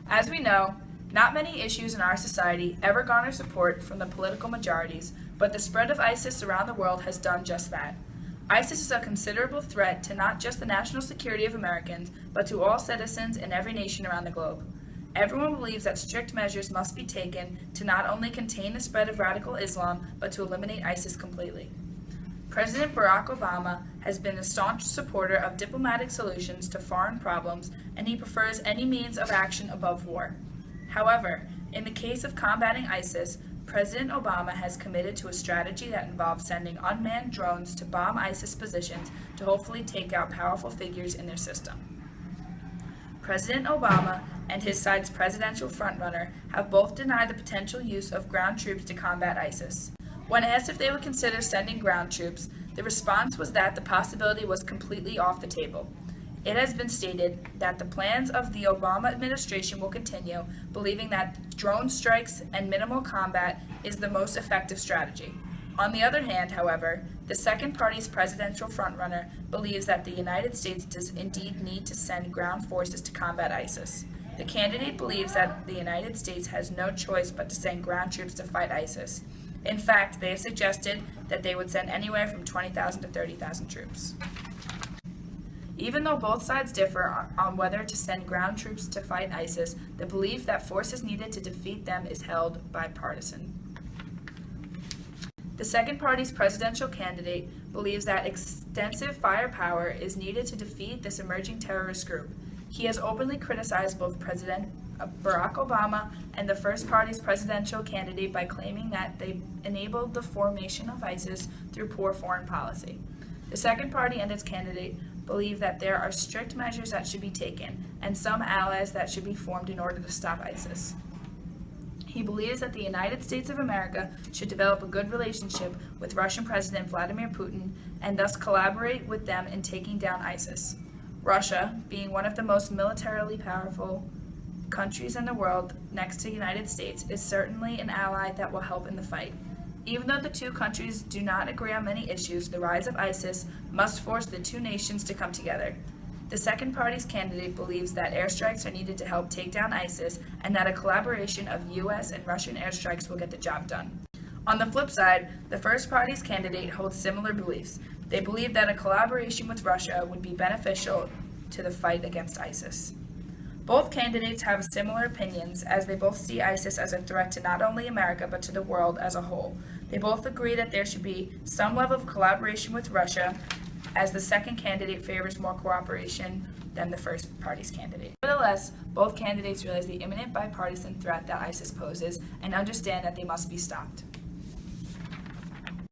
As we know, not many issues in our society ever garner support from the political majorities, but the spread of ISIS around the world has done just that. ISIS is a considerable threat to not just the national security of Americans, but to all citizens in every nation around the globe. Everyone believes that strict measures must be taken to not only contain the spread of radical Islam, but to eliminate ISIS completely. President Barack Obama has been a staunch supporter of diplomatic solutions to foreign problems, and he prefers any means of action above war. However, in the case of combating ISIS, President Obama has committed to a strategy that involves sending unmanned drones to bomb ISIS positions to hopefully take out powerful figures in their system. President Obama and his side's presidential frontrunner have both denied the potential use of ground troops to combat ISIS. When asked if they would consider sending ground troops, the response was that the possibility was completely off the table. It has been stated that the plans of the Obama administration will continue, believing that drone strikes and minimal combat is the most effective strategy. On the other hand, however, the second party's presidential frontrunner believes that the United States does indeed need to send ground forces to combat ISIS. The candidate believes that the United States has no choice but to send ground troops to fight ISIS. In fact, they have suggested that they would send anywhere from 20,000 to 30,000 troops. Even though both sides differ on whether to send ground troops to fight ISIS, the belief that forces needed to defeat them is held bipartisan. The second party's presidential candidate believes that extensive firepower is needed to defeat this emerging terrorist group. He has openly criticized both President Barack Obama and the first party's presidential candidate by claiming that they enabled the formation of ISIS through poor foreign policy. The second party and its candidate believe that there are strict measures that should be taken and some allies that should be formed in order to stop ISIS. He believes that the United States of America should develop a good relationship with Russian President Vladimir Putin and thus collaborate with them in taking down ISIS. Russia, being one of the most militarily powerful countries in the world next to the United States, is certainly an ally that will help in the fight. Even though the two countries do not agree on many issues, the rise of ISIS must force the two nations to come together. The second party's candidate believes that airstrikes are needed to help take down ISIS and that a collaboration of U.S. and Russian airstrikes will get the job done. On the flip side, the first party's candidate holds similar beliefs. They believe that a collaboration with Russia would be beneficial to the fight against ISIS. Both candidates have similar opinions as they both see ISIS as a threat to not only America but to the world as a whole. They both agree that there should be some level of collaboration with Russia, as the second candidate favors more cooperation than the first party's candidate. Nevertheless, both candidates realize the imminent bipartisan threat that ISIS poses and understand that they must be stopped.